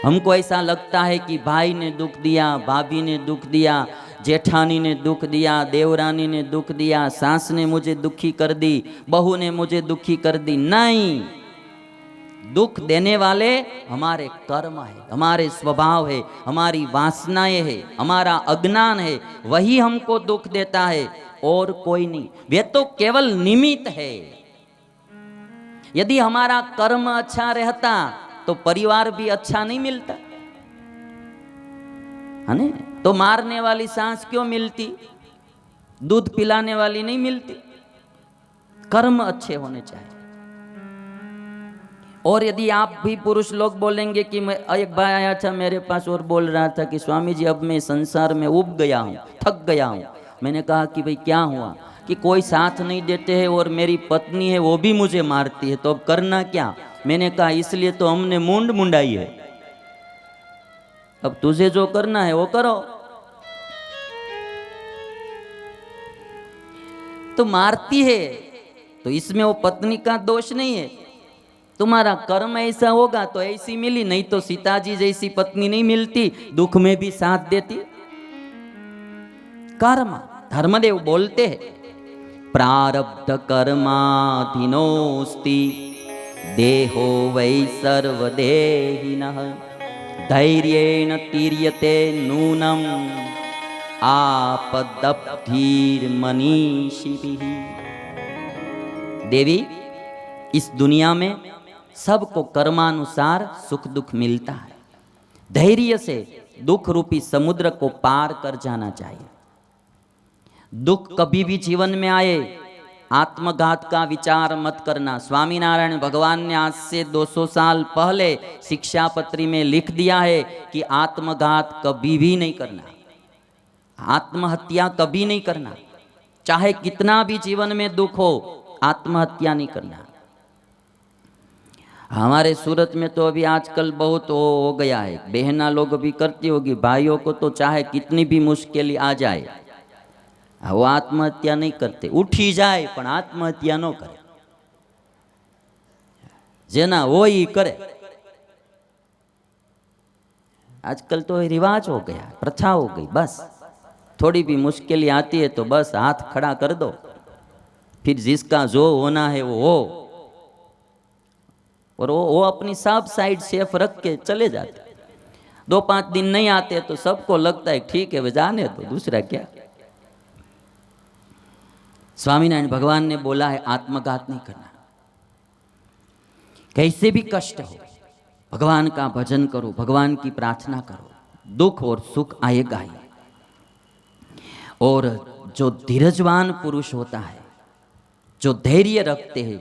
हमको ऐसा लगता है कि भाई ने दुख दिया, भाभी ने दुख दिया, जेठानी ने दुख दिया, देवरानी ने दुख दिया, सास ने मुझे दुखी कर दी, बहू ने मुझे दुखी कर दी। नहीं, दुख देने वाले हमारे कर्म है, हमारे स्वभाव है, हमारी वासनाएं है, हमारा अज्ञान है, वही हमको दुख देता है और कोई नहीं। वे तो केवल निमित्त है। यदि हमारा कर्म अच्छा रहता तो परिवार भी अच्छा नहीं मिलता है ना। तो मारने वाली सांस क्यों मिलती, दूध पिलाने वाली नहीं मिलती। कर्म अच्छे होने चाहिए। और यदि आप भी पुरुष लोग बोलेंगे कि मैं, एक भाई आया था मेरे पास और बोल रहा था कि स्वामी जी अब मैं संसार में उब गया हूँ, थक गया हूँ। मैंने कहा कि भाई क्या हुआ, कि कोई साथ नहीं देते हैं और मेरी पत्नी है वो भी मुझे मारती है, तो अब करना क्या। मैंने कहा इसलिए तो हमने मूंड मुंडाई है, अब तुझे जो करना है वो करो। तो मारती है तो इसमें वो पत्नी का दोष नहीं है। तुम्हारा कर्म ऐसा होगा तो ऐसी मिली, नहीं तो सीता जी जैसी पत्नी नहीं मिलती, दुख में भी साथ देती। कर्म, धर्मदेव बोलते हैं प्रारब्ध कर्माधीनोस्ति देहो वै सर्वदेहिनः धैर्येण तीर्यते नूनम आपदब्धिर्मनीषिभिः। देवी, इस दुनिया में सबको कर्मानुसार सुख दुख मिलता है। धैर्य से दुख रूपी समुद्र को पार कर जाना चाहिए। दुख कभी भी जीवन में आए, आत्मघात का विचार मत करना। स्वामीनारायण भगवान ने आज से 200 साल पहले शिक्षापत्री में लिख दिया है कि आत्मघात कभी भी नहीं करना, आत्महत्या कभी नहीं करना। चाहे कितना भी जीवन में दुख हो, आत्महत्या नहीं करना। हमारे सूरत में तो अभी आजकल बहुत हो गया है, बहना लोग भी करती होगी, भाइयों को तो चाहे कितनी भी मुश्किल आ जाए वो आत्महत्या नहीं करते, उठी जाए पण आत्महत्या न करे, जेना वो ही करे। आजकल तो रिवाज हो गया, प्रथा हो गई। बस थोड़ी भी मुश्किल आती है तो बस हाथ खड़ा कर दो, फिर जिसका जो होना है वो हो, और वो अपनी सब साइड सेफ रख के चले जाते। 2-5 दिन नहीं आते तो सबको लगता है ठीक है वे जाने तो, दूसरा क्या। स्वामीनारायण भगवान ने बोला है आत्मघात नहीं करना। कैसे भी कष्ट हो, भगवान का भजन करो, भगवान की प्रार्थना करो, दुख और सुख आएगा ही। और जो धीरजवान पुरुष होता है, जो धैर्य रखते हैं,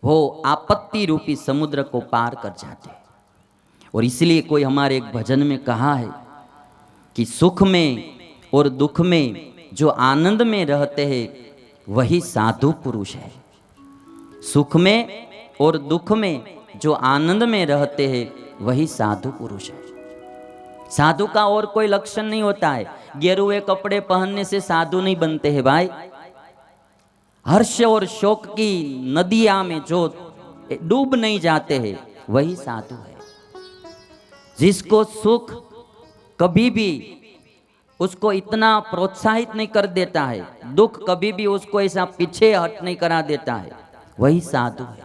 वो आपत्ति रूपी समुद्र को पार कर जाते हैं। और इसलिए कोई हमारे एक भजन में कहा है कि सुख में और दुख में जो आनंद में रहते हैं वही साधु पुरुष है। सुख में और दुख में जो आनंद में रहते हैं वही साधु पुरुष है। साधु का और कोई लक्षण नहीं होता है। गेरुए कपड़े पहनने से साधु नहीं बनते हैं भाई। हर्ष और शोक की नदिया में जो डूब नहीं जाते हैं वही साधु है। जिसको सुख कभी भी उसको इतना प्रोत्साहित नहीं कर देता है, दुख कभी भी उसको ऐसा पीछे हट नहीं करा देता है, वही साधु है।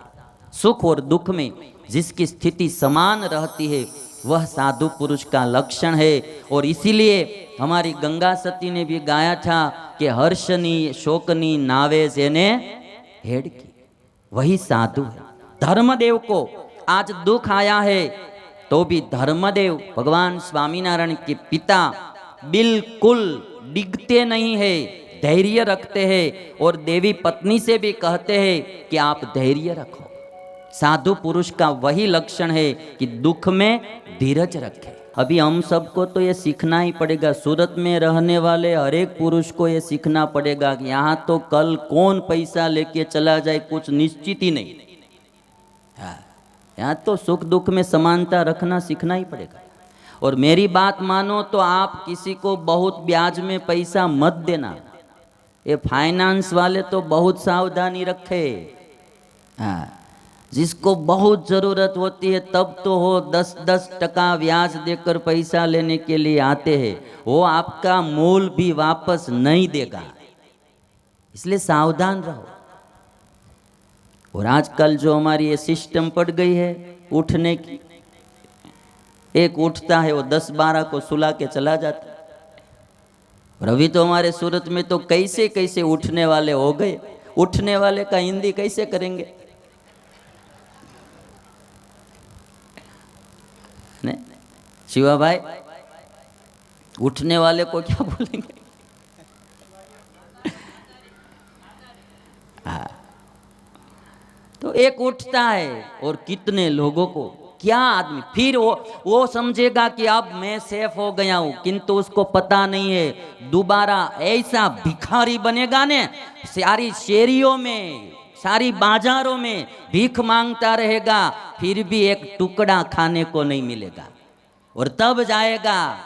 सुख और दुख में जिसकी स्थिति समान रहती है वह साधु पुरुष का लक्षण है। और इसीलिए हमारी गंगा सती ने भी गाया था कि हर्षनी शोकनी नावे जेने हेड़की, वही साधु है। धर्मदेव को आज दुख आया है तो भी धर्मदेव भगवान स्वामीनारायण के पिता बिल्कुल डिगते नहीं है, धैर्य रखते हैं। और देवी पत्नी से भी कहते हैं कि आप धैर्य रखो। साधु पुरुष का वही लक्षण है कि दुख में धीरज रखे। अभी हम सबको तो ये सीखना ही पड़ेगा। सूरत में रहने वाले हर एक पुरुष को ये सीखना पड़ेगा कि यहाँ तो कल कौन पैसा लेके चला जाए कुछ निश्चित ही नहीं। यहाँ तो सुख दुख में समानता रखना सीखना ही पड़ेगा। और मेरी बात मानो तो आप किसी को बहुत ब्याज में पैसा मत देना। ये फाइनेंस वाले तो बहुत सावधानी रखे। हाँ, जिसको बहुत जरूरत होती है तब तो हो 10-10% ब्याज देकर पैसा लेने के लिए आते हैं, वो आपका मूल भी वापस नहीं देगा। इसलिए सावधान रहो। और आजकल जो हमारी ये सिस्टम पड़ गई है उठने की, एक उठता है वो 10-12 को सुला के चला जाता है। और अभी तो हमारे सूरत में तो कैसे कैसे उठने वाले हो गए। उठने वाले का हिंदी कैसे करेंगे? ने शिवा भाई, उठने वाले को क्या बोलेंगे? तो एक उठता है और कितने लोगों को, क्या आदमी, फिर वो समझेगा कि अब मैं सेफ हो गया हूं, किंतु उसको पता नहीं है दोबारा ऐसा भिखारी बनेगा ने, सारी शेरियों में सारी बाजारों में भीख मांगता रहेगा, फिर भी एक टुकड़ा खाने को नहीं मिलेगा। और तब जाएगा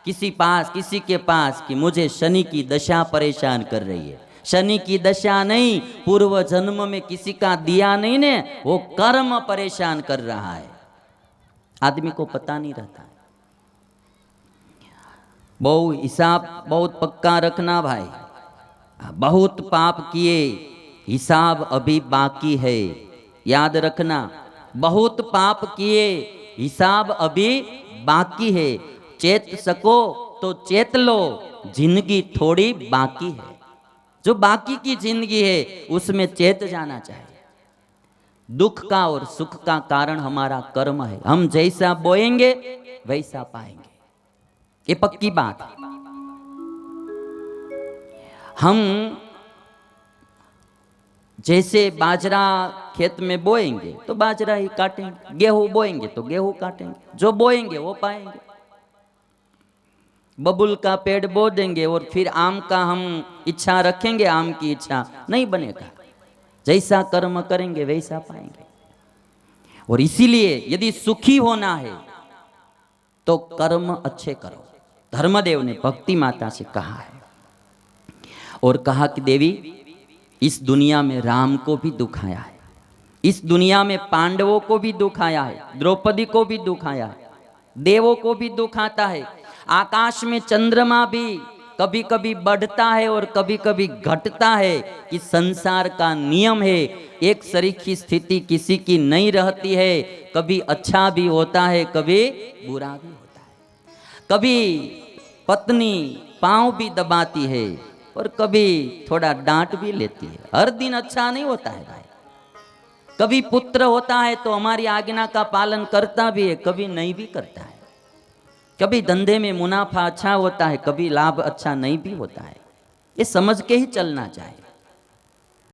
किसी के पास कि मुझे शनि की दशा परेशान कर रही है। शनि की दशा नहीं, पूर्व जन्म में किसी का दिया नहीं ने, वो कर्म परेशान कर रहा है। आदमी को पता नहीं रहता। बहुत हिसाब बहुत पक्का रखना भाई। बहुत पाप किए, हिसाब अभी बाकी है। याद रखना, बहुत पाप किए, हिसाब अभी बाकी है। चेत सको तो चेत लो, जिंदगी थोड़ी बाकी है। जो बाकी की जिंदगी है उसमें चेत जाना चाहिए। दुख का और सुख का कारण हमारा कर्म है। हम जैसा बोएंगे वैसा पाएंगे, ये पक्की बात है। हम जैसे बाजरा खेत में बोएंगे तो बाजरा ही काटेंगे, गेहूं बोएंगे तो गेहूं काटेंगे। जो बोएंगे वो पाएंगे। बबुल का पेड़ बो देंगे और फिर आम का हम इच्छा रखेंगे, आम की इच्छा नहीं बनेगा। जैसा कर्म करेंगे वैसा पाएंगे। और इसीलिए यदि सुखी होना है तो कर्म अच्छे करो। धर्मदेव ने भक्ति माता से कहा है, और कहा कि देवी, इस दुनिया में राम को भी दुखाया है, इस दुनिया में पांडवों को भी दुखाया है, द्रौपदी को भी दुखाया है, देवों को भी दुखाता है। आकाश में चंद्रमा भी कभी कभी बढ़ता है और कभी कभी घटता है, कि संसार का नियम है। एक सरीखी स्थिति किसी की नहीं रहती है। कभी अच्छा भी होता है, कभी बुरा भी होता है। कभी पत्नी पांव भी दबाती है और कभी थोड़ा डांट भी लेती है। हर दिन अच्छा नहीं होता है भाई। कभी पुत्र होता है तो हमारी आज्ञा का पालन करता भी है, कभी नहीं भी करता है। कभी धंधे में मुनाफा अच्छा होता है, कभी लाभ अच्छा नहीं भी होता है। ये समझ के ही चलना चाहिए।